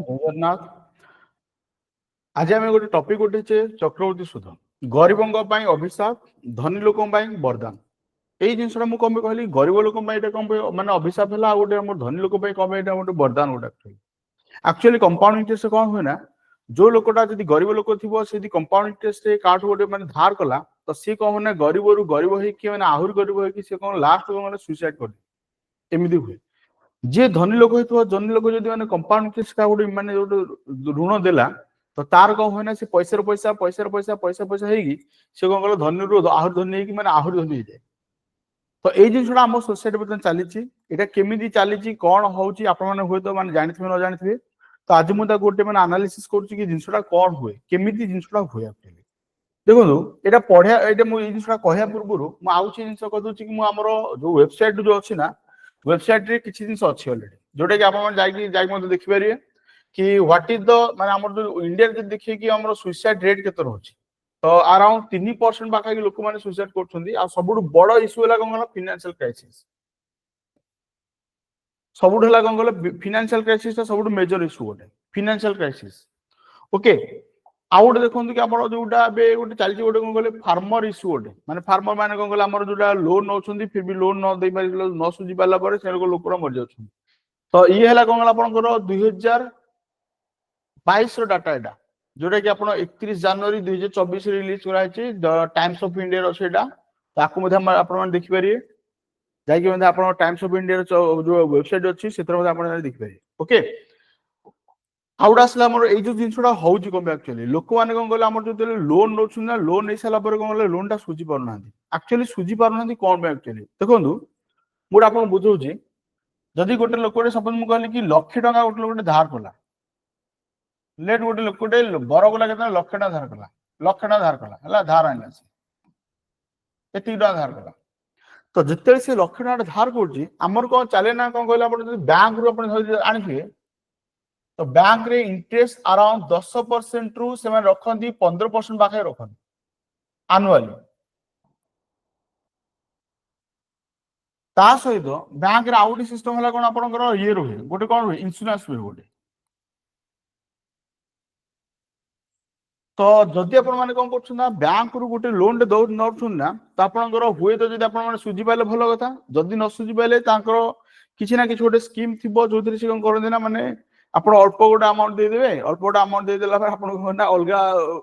ଜୟ ଜଗନ୍ନାଥ। ଆଜି ଆମେ ଗୋଟେ ଟପିକ ଉଠେଇଛେ ଚକ୍ରବର୍ତ୍ତୀ ସୁଧ। ଗରିବଙ୍କ ପାଇଁ ଅଭିଶାପ, ଧନୀ ଲୋକଙ୍କ ପାଇଁ ବରଦାନ। ଏଇ ଜିନିଷଟା ମୁଁ କଣ ପାଇଁ କହିଲି, ଗରିବ ଲୋକଙ୍କ ପାଇଁ ଏଇଟା କଣ ପାଇଁ ମାନେ ଅଭିଶାପ ହେଲା, ଆଉ ଗୋଟେ ଆମର ଧନୀ ଲୋକ ପାଇଁ କଣ ପାଇଁ ଏଇଟା ଗୋଟେ ବରଦାନ ଗୋଟେ। ଆକ୍ଚୁଆଲି କମ୍ପାଉଣ୍ଡ ଇଣ୍ଟରେଷ୍ଟ କଣ ହୁଏ ନା, ଯୋଉ ଲୋକଟା ଯଦି ଗରିବ ଲୋକ ଥିବ ସେ ଯଦି କମ୍ପାଉଣ୍ଡ ଇଣ୍ଟରେଷ୍ଟ କାହାଠୁ ଗୋଟେ ମାନେ ଧାର କଲା, ତ ସିଏ କଣ ହୁଏ ନା ଗରିବରୁ ଗରିବ ହେଇକି ମାନେ ଆହୁରି ଗରିବ ହେଇକି ସେ କଣ ଲାଷ୍ଟ ମାନେ ସୁଇସାଇଡ କରିବ, ଏମିତି ହୁଏ। ଯିଏ ଧନୀ ଲୋକ ହେଇଥିବ, ଧନୀ ଲୋକ ଯଦି ମାନେ କମ୍ପାଉଣ୍ଡ ଇଣ୍ଟରେଷ୍ଟ ଗୋଟେ ମାନେ ଗୋଟେ ଋଣ ଦେଲା, ତ ତାର କଣ ହୁଏ ନା ସେ ପଇସାର ପଇସା ହେଇକି ସେ କଣ କଲେ ଧନୀରୁ ଆହୁରି ଧନୀ ହେଇକି ମାନେ ଆହୁରି ଧନୀ ହେଇଯାଏ। ତ ଏଇ ଜିନିଷଟା ଆମ ସୋସାଇଟି ବର୍ତ୍ତମାନ ଚାଲିଛି। ଏଇଟା କେମିତି ଚାଲିଛି, କଣ ହଉଛି, ଆପଣମାନେ ହୁଏତ ମାନେ ଜାଣିଥିବେ ନ ଜାଣିଥିବେ। ତ ଆଜି ମୁଁ ତାକୁ ଗୋଟେ ମାନେ ଆନାଲିସିସ୍ କରୁଛି କି ଜିନିଷଟା କଣ ହୁଏ, କେମିତି ଜିନିଷଟା ହୁଏ। ଆକ୍ଚୁଆଲି ଦେଖନ୍ତୁ, ଏଇଟା ପଢିଆ ଏଇଟା ମୁଁ ଏଇ ଜିନିଷଟା କହିବା ପୂର୍ବରୁ ମୁଁ ଆଉ କିଛି ଜିନିଷ କହିଦଉଛି କି ମୁଁ ଆମର ଯୋଉ ୱେବସାଇଟ ଯୋଉ ଅଛି ନା, ୱେବସାଇଟରେ କିଛି ଜିନିଷ ଅଛି ଅଲରେଡି, ଯୋଉଟା କି ଆପଣମାନେ ଯାଇକି ମଧ୍ୟ ଦେଖିପାରିବେ କି ହ୍ୱାଟ ଇଜ ଦ ମାନେ ଆମର ଯୋଉ ଇଣ୍ଡିଆରେ ଯଦି ଦେଖିବେ କି ଆମର ସୁଇସାଇଡ ରେଟ୍ କେତେ ରହୁଛି। ତ ଆରାଉଣ୍ଡ 3% ପାଖାପାଖି ଲୋକମାନେ ସୁଇସାଇଡ କରୁଛନ୍ତି। ଆଉ ସବୁଠୁ ବଡ ଇସ୍ୟୁ ହେଲା କଣ କହିଲ, ଫିନାନ୍ସିଆଲ କ୍ରାଇସିସ୍। ସବୁଠୁ ହେଲା କଣ କହିଲ, ଫିନାନ୍ସିଆଲ କ୍ରାଇସିସ୍ ଟା ସବୁଠୁ ମେଜର ଇସ୍ୟୁ ଗୋଟେ, ଫିନାନ୍ସିଆଲ କ୍ରାଇସିସ୍। ଓକେ, ଆଉ ଗୋଟେ ଦେଖନ୍ତୁ କି ଆମର ଯୋଉଟା ଏବେ ଗୋଟେ ଚାଲିଛି ଗୋଟେ କଣ କହିଲେ, ଫାର୍ମର ଇସ୍ୟୁ ଗୋଟେ। ମାନେ ଫାର୍ମର ମାନେ କଣ କହିଲେ, ଆମର ଯୋଉଟା ଲୋନ ନଉଛନ୍ତି ଫିର ବି ଲୋନ ନ ଦେଇ ପାରିଲେ, ନ ସୁଝି ପାରିଲା ପରେ ସେ ଲୋକଟା ମରିଯାଉଛନ୍ତି। ତ ଇଏ ହେଲା କଣ ହେଲା ଆପଣଙ୍କର 2022 ର ଡାଟା ଏଇଟା, ଯୋଉଟା କି ଆପଣ 31 ଜାନୁଆରୀ 2024 ରିଲିଜ କରାଯାଇଛି। ଟାଇମ୍ସ ଅଫ ଇଣ୍ଡିଆର ସେଇଟା, ତାକୁ ମଧ୍ୟ ଆପଣମାନେ ଦେଖିପାରିବେ। ଯାଇକି ମଧ୍ୟ ଆପଣ ଟାଇମ୍ସ ଅଫ ଇଣ୍ଡିଆର ଯୋଉ ୱେବସାଇଟ ଅଛି ସେଥିରେ ମଧ୍ୟ ଆପଣ ଦେଖିପାରିବେ। ଓକେ, ଆଉ ଗୋଟେ ଆସିଲା ଆମର ଏଇ ଯୋଉ ଜିନିଷଟା ହଉଛି କଣ ପାଇଁ, ଆକ୍ଚୁଆଲି ଲୋକମାନେ କଣ କହିଲେ, ଆମର ଯେତେବେଳେ ଲୋନ ନଉଛନ୍ତି ନା, ଲୋନ ନେଇ ସାରିଲା ପରେ କଣ କହିଲେ ଲୋନଟା ସୁଝି ପାରୁନାହାନ୍ତି। ଆକ୍ଚୁଆଲି ସୁଝି ପାରୁନାହାନ୍ତି କଣ ପାଇଁ ଆକ୍ଚୁଆଲି ଦେଖନ୍ତୁ, ମୁଁ ଆପଣଙ୍କୁ ବୁଝଉଛି। ଯଦି ଗୋଟେ ଲୋକଟେ ସପୋଜ ମୁଁ କହିଲି କି 1,00,000 ଟଙ୍କା ଗୋଟେ ଲୋକଟେ ଧାର କଲା, ଲେଟ୍ ଗୋଟେ ଲୋକଟେ ବରଗଲା କେତେବେଳେ 1,00,000 ଟଙ୍କା ଧାର କଲା, 1,00,000 ଟଙ୍କା ଧାର କଲା ହେଲା, ଧାର ଆଣିଲା ସେ ଏତିକି ଟଙ୍କା ଧାର କଲା। ତ ଯେତେବେଳେ ସେ 1,00,000 ଟଙ୍କା ଧାର କରୁଛି, ଆମର କଣ ଚାଲେ ନା କଣ କହିଲେ, ଆପଣ ଯଦି ବ୍ୟାଙ୍କରୁ ଆପଣ ଆଣିଥିବେ ତ ବ୍ୟାଙ୍କରେ ଇଣ୍ଟରେଷ୍ଟ ଆରାଉଣ୍ଡ 10% ରୁ ସେମାନେ ରଖନ୍ତି 15% ପାଖରେ ରଖନ୍ତି ଆନୁଆଲି। ତା ସହିତ ବ୍ୟାଙ୍କରେ ଆଉ ଗୋଟେ ସିଷ୍ଟମ ହେଲା କଣ, ଆପଣଙ୍କର ଇଏ ରୁହେ ଗୋଟେ, କଣ ରୁହେ, ଇନ୍ସୁରାନ୍ସ ରୁହେ ଗୋଟେ। ତ ଯଦି ଆପଣ ମାନେ କଣ କରୁଛନ୍ତି ନା, ବ୍ୟାଙ୍କରୁ ଗୋଟେ ଲୋନଟେ ନଉଛନ୍ତି ନା, ତ ଆପଣଙ୍କର ହୁଏତ ଯଦି ଆପଣ ମାନେ ସୁଝି ପାଇଲେ ଭଲ କଥା, ଯଦି ନ ସୁଝି ପାଇଲେ ତାଙ୍କର କିଛି ନା କିଛି ଗୋଟେ ସ୍କିମ ଥିବ, ଯୋଉଥିରେ ସେ କଣ କରନ୍ତି ନା, ମାନେ ଆପଣ ଅଳ୍ପ ଗୋଟେ ଆମାଉଣ୍ଟ ଦେଇଦେବେ, ଅଳ୍ପ ଗୋଟେ ଆମାଉଣ୍ଟ ଦେଇଦେଲା ପରେ ଆପଣଙ୍କୁ ନା ଅଲଗା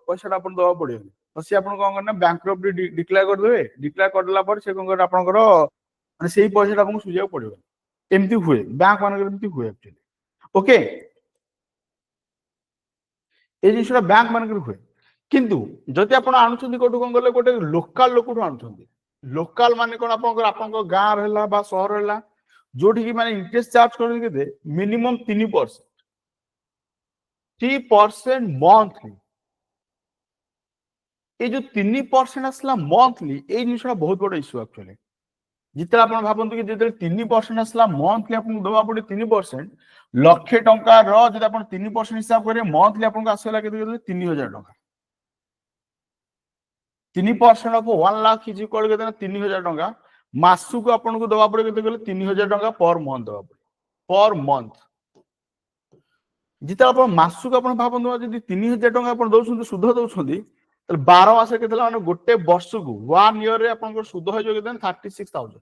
ପଇସାଟା ଆପଣ ଦେବାକୁ ପଡିବନି। ତ ସିଏ ଆପଣ କଣ କରିବେ ନା, ବ୍ୟାଙ୍କରପ୍ଟ ଡିକ୍ଲେୟାର କରିଦେବେ। ଡିକ୍ଲେୟାର କରିଦେଲା ପରେ ସେ କଣ କରିବେ, ଆପଣଙ୍କର ମାନେ ସେଇ ପଇସାଟା ଆପଣଙ୍କୁ ସୁଝିବାକୁ ପଡିବ। ଏମିତି ହୁଏ ବ୍ୟାଙ୍କ ମାନଙ୍କରେ, ଏମିତି ହୁଏ ଆକ୍ଚୁଆଲି। ଓକେ, এই ଜିନିଷଟା ବ୍ୟାଙ୍କ ମାନଙ୍କରେ ହୁଏ। କିନ୍ତୁ ଯଦି ଆପଣ ଆଣୁଛନ୍ତି କୋଉଠୁ କଣ କଲେ, ଗୋଟେ ଲୋକାଲ ଲୋକଠୁ ଆଣୁଛନ୍ତି, ଲୋକାଲ ମାନେ କଣ ଆପଣଙ୍କର ଆପଣଙ୍କ ଗାଁର ହେଲା ବା ସହର ହେଲା, ଯୋଉଠିକି ମାନେ ଇଣ୍ଟରେଷ୍ଟ ଚାର୍ଜ କରନ୍ତି କେତେ, ମିନିମମ୍ 3%। 3% ମନ୍ଥଲି। এই ଯୋଉ 3% ଆସିଲା ମନ୍ଥଲି, ଏଇ ଜିନିଷଟା ବହୁତ ବଡ ଇସ୍ୟୁ ଆକ୍ଚୁଆଲି। ଯେତେବେଳେ ଆପଣ ଭାବନ୍ତୁ କି ଯେତେବେଳେ 3% ଆସିଲା ମନ୍ଥଲି ଆପଣଙ୍କୁ ଦେବାକୁ ପଡେ 3%, 1,00,000 ଟଙ୍କାର ଯଦି ଆପଣ 3% ହିସାବ କରିବେ, ମନ୍ଥଲି ଆପଣଙ୍କୁ ଆସିଲା କେତେ, 3,000 ଟଙ୍କା। 3% ଅଫ୍ 1,00,000 ଇଜ ଇକ୍ୱାଲ କେତେ ନା 3,000 ଟଙ୍କା। ମାସକୁ ଆପଣଙ୍କୁ ଦେବାକୁ ପଡେ କେତେ କହିଲେ, 3,000 ଟଙ୍କା ପର ମନ୍ଥ ଦେବାକୁ ପଡେ, ପର ମନ୍ଥ। ଯେତେବେଳେ ଆପଣ ମାସକୁ ଆପଣ ଭାବନ୍ତୁ, ଯଦି 3,000 ଟଙ୍କା ଆପଣ ଦଉଛନ୍ତି, ସୁଧ ଦଉଛନ୍ତି, ତାହେଲେ 12 ମାସରେ କେତେ ହେଲା, ମାନେ ଗୋଟେ ବର୍ଷକୁ 1 ଇୟରରେ ଆପଣଙ୍କର ସୁଧ ହେଇଯିବ କେତେ, 36,000।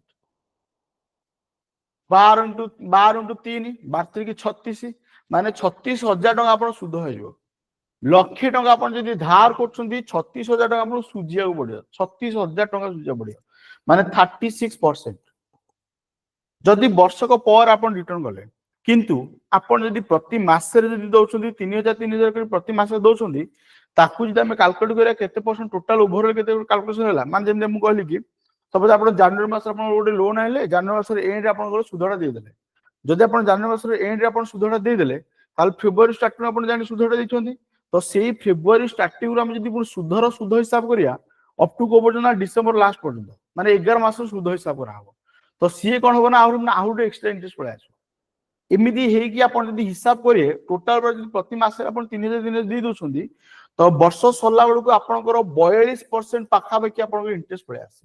12 × 3 36, ମାନେ 36,000 ଟଙ୍କା ଆପଣ ସୁଧ ହେଇଯିବ। 1,00,000 ଟଙ୍କା ଆପଣ ଯଦି ଧାର କରୁଛନ୍ତି, 36,000 ଟଙ୍କା ଆପଣଙ୍କୁ ସୁଝିବାକୁ ପଡିବ। 36,000 ଟଙ୍କା ସୁଝିବାକୁ ପଡିବ, ମାନେ 36%। ଯଦି ବର୍ଷକ ପରେ ଆପଣ ରିଟର୍ଣ କଲେ। କିନ୍ତୁ ଆପଣ ଯଦି ପ୍ରତି ମାସରେ ଯଦି ଦଉଛନ୍ତି 3,000 କରି ପ୍ରତି ମାସରେ ଦଉଛନ୍ତି, ତାକୁ ଯଦି ଆମେ କାଲକୁଲେଟ କରିବା କେତେ ପରସେଣ୍ଟ ଟୋଟାଲ ଓଭରଅଲ କେତେ କାଲକୁଲେସନ ହେଲା, ମାନେ ଯେମିତି ମୁଁ କହିଲି କି ସପୋଜ ଆପଣ ଜାନୁଆରୀ ମାସରେ ଆପଣ ଗୋଟେ ଲୋନ ଆଣିଲେ, ଜାନୁଆରୀ ମାସରେ ଏଣ୍ଡରେ ଆପଣଙ୍କର ସୁଧଟା ଦେଇଦେଲେ। ଯଦି ଆପଣ ଜାନୁଆରୀ ମାସରେ ଏଣ୍ଡରେ ଆପଣ ସୁଧଟା ଦେଇଦେଲେ, ତାହେଲେ ଫେବୃଆରୀ ଷ୍ଟାର୍ଟିଂ ଆପଣ ଜାଣି ସୁଧଟା ଦେଇଛନ୍ତି। ତ ସେଇ ଫେବୃଆରୀ ଷ୍ଟାର୍ଟିଂରୁ ଆମେ ଯଦି ସୁଧର ସୁଧ ହିସାବ କରିବା, ଅପ୍ ଟୁ କୋଉ ପର୍ଯ୍ୟନ୍ତ, ଡିସେମ୍ବର ଲାଷ୍ଟ ପର୍ଯ୍ୟନ୍ତ, ମାନେ 11 ମାସ ସୁଧ ହିସାବ କରାହବ। ତ ସିଏ କଣ ହବ ନା, ଆହୁରି ଏକ୍ସଟ୍ରା ଇଣ୍ଟରେଷ୍ଟ ପଳେଇ ଆସିବ। ଏମିତି ହେଇକି ଆପଣ ଯଦି ହିସାବ କରିବେ, ଟୋଟାଲ ପ୍ରତି ମାସରେ ଆପଣ 3,000 ଦେଇ ଦଉଛନ୍ତି, ତ ବର୍ଷ ସରିଲା ବେଳକୁ ଆପଣଙ୍କର 42% ପାଖାପାଖି ଆପଣଙ୍କର ଇଣ୍ଟରେଷ୍ଟ ପଳେଇ ଆସେ,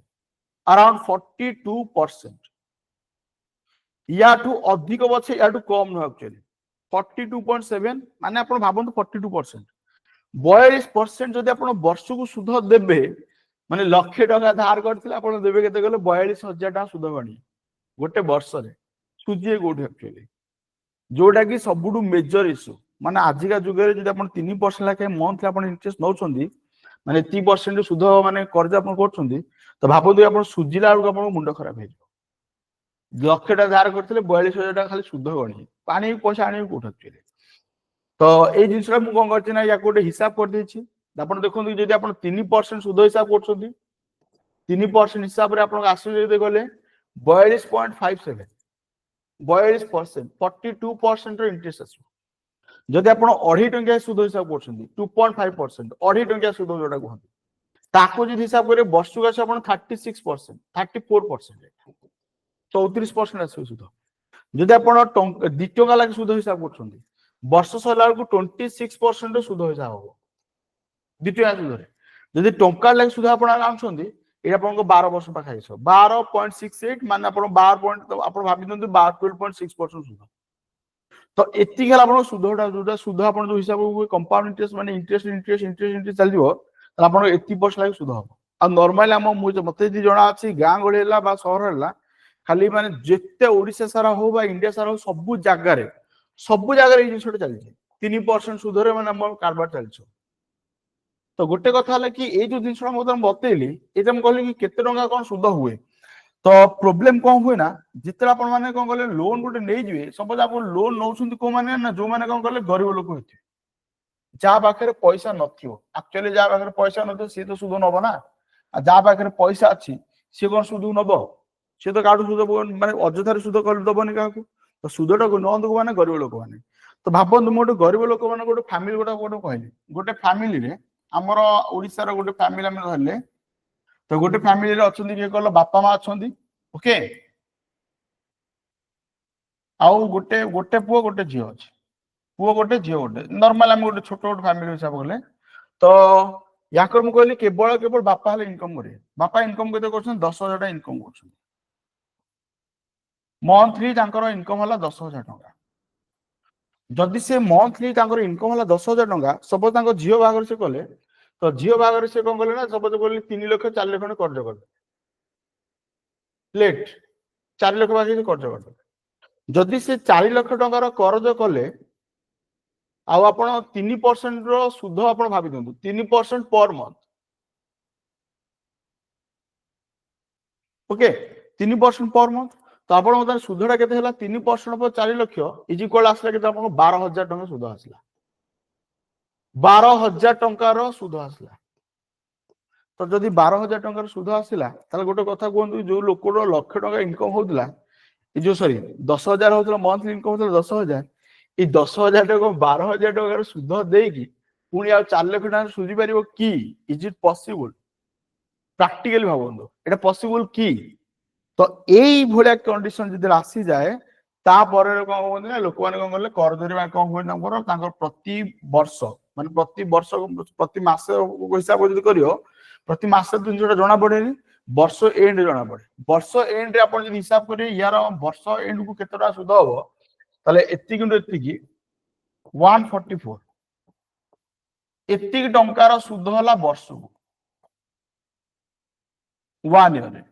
ଆରାଉଣ୍ଡ 42%। ୟାଠୁ ଅଧିକ ପଛେ ୟାଠୁ କମ ନୁହେଁ ଆକ୍ଚୁଆଲି। 42.7 माने आपण भाबंतु 42%। 42% जदि आपण वर्ष को सुध देबे माने लक्षे टका धार करथिले आपण देबे केते गले 42,000 टका सुध गणी गोटे वर्ष रे सुझे गोटे एक्चुअली जोटा कि सबुठु मेजर इश्यू माने आजिका जुगे जदि आपण 3% लाखे मंथली आपण इंटरेस्ट नौछंदी माने 30% सुध माने कर्ज आपण करछंदी तो भाबंतु आपण सुजिला बेलू आपण मुंड खराब हे लक्षे टका धार करथिले 42,000 टका खाली सुध गणी पानी पैसा आनी कोठ एक्चुअली तो ये जिनसा मु कोन करछि ना या गोटे हिसाब कर देछि आपण देखंतु जदि आपण 3% सुध हिसाब करछंदी 3% हिसाब रे आपण आसु जदि गले 42.57 42% 42% इंटरेस्ट आसु जदि आपण 2.5 टंकिया सुध हिसाब करछंदी 2.5% 2.5 टंकिया सुध जोटा कहंती ताको जदि हिसाब करे वर्ष को आसु आपण 36% 34% 34% आसु सुध जदि आपण 2 टंका लागे सुध हिसाब करछंदी वर्ष सरला को 26% सुध हिसाब हो द्वितीय सुधरे जदि टंका लागे सुध आपण आनछंदी एटा आपण को 12 वर्ष पाखा हिसाब 12.68 माने आपण 12 पॉइंट आपण भाबि दंतु 12.6% सुध तो एति गेला आपण सुधटा जोटा सुध आपण जो हिसाब को कंपाउंड इंटरेस्ट माने इंटरेस्ट चल दिबो त आपण 80% लागे सुध हो आ नॉर्मली हम मते जि जणा अछि गां गळेला बा शहर हला खाली माने जेते ओडिसा सारा हो बा इंडिया सारा हो सब जगह रे ये जिनसटा चलछि 3% सुधरे माने हम कारबार चलछि तो गोटे कथा हला कि ए जो जिनसटा मते बतेली एते हम कहली कि केते टंका कोन सुध हुए तो प्रॉब्लम कोन हुए ना जितरा आपण माने कोन कहले लोन गोटे नै जिवे सपोज आपण लोन नौछुंती को माने ना जो माने कोन कहले गरीब लोक होते जा पाखरे पैसा नथियो एक्चुअली जा पाखरे पैसा नथियो से तो सुध नबो ना आ जा पाखरे पैसा अछि से कोन सुध नबो से तो काडू सुध माने अजथार सुध कर दबनी काकू तो सुधटा को न दो माने गरीब लोक माने तो भाबंतु मोटे गरीब लोक माने गोटे फैमिली गोटे कहली गोटे फैमिली रे हमर ओडिसा रो गोटे फैमिली हम धरले तो गोटे फैमिली रे अछंदी के कहलो बापा मां अछंदी ओके आउ गोटे गोटे पुओ गोटे झियो अछि पुओ गोटे झियो गोटे नॉर्मल हम गोटे छोट छोट फैमिली हिसाब गले तो याकर मु कहली केवल बापा हले इनकम करे बापा इनकम केते करछन 10,000 टका इनकम करछन मंथली तांकर इनकम हला 10,000 टका जदि से मंथली तांकर इनकम हला 10,000 टका सपोज तांकर झियो भागर से कले तो झियो भागर से कोन कले ना सपोज कहली 3 लाख 4 लाख कर्ज करले लेट 4 लाख बाकी से कर्ज करले जदि से 4 लाख टका रो कर्ज कले आ आपण 3% रो सुध आपण भाबि दंतु 3% per month okay 3% per month तो आपण मत सुधटा केते हला 3% पर 4 लाख इज इक्वल आसला केते आपण 12,000 टका सुध आसला 12,000 टका रो सुध आसला तो जदि 12,000 टका रो सुध आसला ताले गोटे कथा कोन जो लोक रो लाख टका इनकम होतला ए जो सॉरी 10,000 होतला मंथली इनकम होतला 10,000 ए 10,000 टका 12,000 टका रो सुध देकी पुनी आ 4 लाख टका सुझी परिबो की is it possible practically भाबंदो Etah possible की तो एई भोलिया कंडीशन जदि आसी जाए ता परे कोन होन ना लोक माने कोन करले कर धरिबा कोन होय नंबर तांकर प्रति वर्ष माने प्रति मास हिसाब जदि करियो प्रति मास दिन जोटा जणा पड़ेनी वर्ष एंड जणा पड़े वर्ष एंड रे आपण जदि हिसाब करियो यार वर्ष एंड को केतरा सुध हो ताले एत्ती किंतु एत्ती की 144 एत्ती टंकार सुध होला वर्ष को 1 ईयर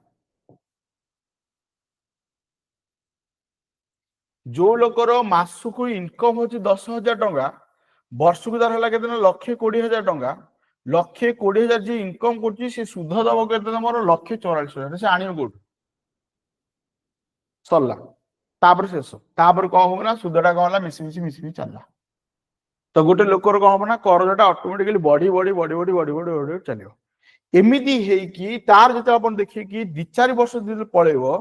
जो लोकर मासको इनकम होची 10,000 टंका वर्ष को तार हला केतना 1,20,000 टंका 1,20,000 जे इनकम करची से सुध दबो केते हमर 1,44,000 से आनियो कोट सरला तापर शेष तापर को हो ना सुधटा को होला मिसी चलला तो गोटे लोकर को हो ना कर्जटा ऑटोमेटिकली बॉडी चलियो एमिति हे कि तार जते अपन देखि कि 2-4 वर्ष दिन पळेबो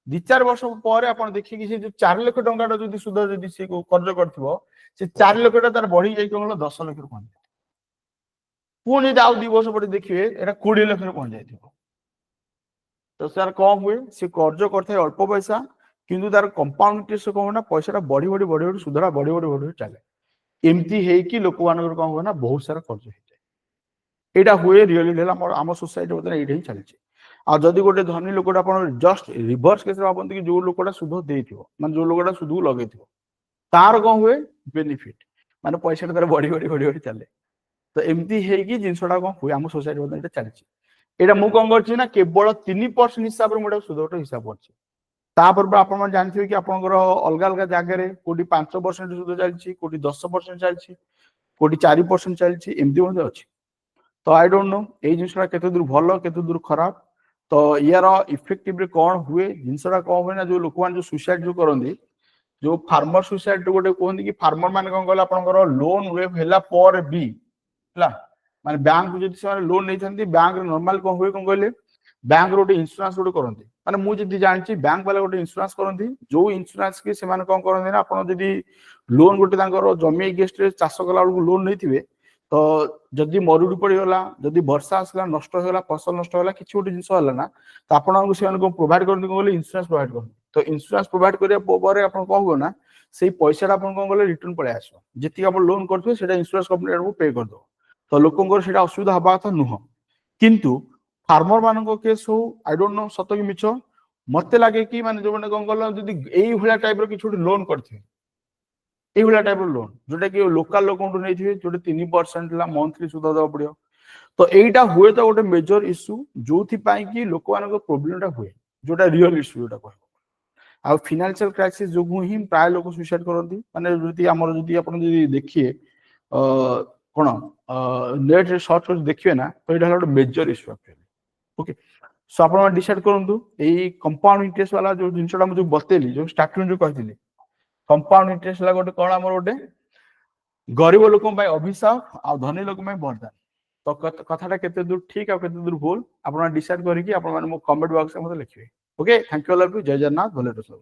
2-4 वर्ष पर आपण देखि कि से जो 4 लाख टंका जदि सुध जदि से को कर्ज करथिबो से 4 लाख टा तार बढ़ी जाई कोन 10 लाख रो पहुंच पुनी दाउ 2 वर्ष पर देखिए एटा 20 लाख रो पहुंच जाईथिबो तो सर कम हुए से कर्ज करथे अल्प पैसा किंतु तार कंपाउंड इंटरेस्ट को ना पैसाटा बढ़ी सुधरा बढ़ी चले एमती हे कि लोक मानकर कम हुए ना बहुत सारा कर्ज होय एटा हुए रियली लेला आम सोसाइटी बदन एटा ही चलछि आ जदि गोटे धनी लोकटा आपण जस्ट रिवर्स केस भाबंती कि जो लोकटा सुध देथिबो माने जो लोकटा सुध लगेथिबो तार कोन हुए बेनिफिट माने पैसा तार बढ़ी बढ़ी बढ़ी बढ़ी चले तो एमती ହେଇକି ଜିନିଷଟା କଣ ହୁଏ ଆମ सोसाइटी मध्ये ଏଟା ଚାଲିଛି एटा मु कौन करछि ना केवल 3% हिसाब रे मोटा सुदोट हिसाब करछि तापर आपण मन जानथिबे कि आपनकर अलग अलग जागा रे कोटी 5% सुद चलछि कोटी 10% चलछि कोटी 4% चलछि एमती मध्ये अछि तो आई डोंट नो ए जिनिसटा केते दूर भलो केते दूर खराब तो यार इफेक्टिव रे कोन हुए जिनिसटा कोन होय ना जो लोकवान जो सुसाइड जो करंदी जो फार्मर सुसाइड गोटे कहते कि फार्मर मान कौन कहला आपनकर लोन हुए होला पर बी हला माने बैंक जदि से लोन नै थांती बैंक रे नॉर्मल कोन हुए कोन कहले बैंक रो गोटे इंश्योरेंस गोटे करंती माने मु जदि जानछि बैंक वाला गोटे इंश्योरेंस करंती जो इंश्योरेंस के से माने कोन करंती ना आपन जदि लोन गोटे तांकर जमी गेस्ट रे चाष कला लोन नैथिबे तो जदि मरुडी पड़ी गला जदि वर्षा आसला नष्ट होला फसल नष्ट होला किछि गोटे जिंस होला ना तो आपन से को प्रोवाइड करंती कोन इंश्योरेंस प्रोवाइड करंती तो इंश्योरेंस प्रोवाइड करिया पर आपन कोन हो ना से पैसा आपन कोन गले रिटर्न पळे आसो जति आप लोन करथो सेटा इंश्योरेंस कंपनी को पे कर दो तो लोकंकर सेटा असुविधा हबा था नुह किंतु फार्मर मानको केस हो आई डोंट नो सत कि मिछ मते लागे कि माने जो माने कोन गला जदि एई भला टाइप रो किछि लोन करथे एई भला टाइप रो लोन जोटा कि लोकल लोकंटू नैथिबे जोटे 3% ला मंथली सुद दवा पड़ियो तो एईटा हुए तो गोटे मेजर इश्यू जोथि पाई कि लोक मानको प्रॉब्लमटा हुए जोटा रियल इश्यू जोटा कहबो आ फाइनेंशियल क्राइसिस जो ही प्राय लोक सुसाइड करती माने जदि हमर जदि आपण जदि देखिए कोन नेट रे सर्च कर देखिए ना तो एटा गोटे major issue actually okay so आपण डिसाइड करंतु एई कंपाउंड इंटरेस्ट वाला जो जिंसटा मु जो बतेली जो स्टार्टिंग जो कहथिली कंपाउंड इंटरेस्ट वाला गोटे कोन हमर गोटे गरीब लोकन पय अभिशाप आ धनी लोकन पय वरदान तो कथाटा केते दूर ठीक आ केते दूर भूल आपण डिसाइड करी कि आपण माने मो कमेंट बॉक्स में मते लिखिबे okay thank you all of you जय जगन्नाथ भले तो सब।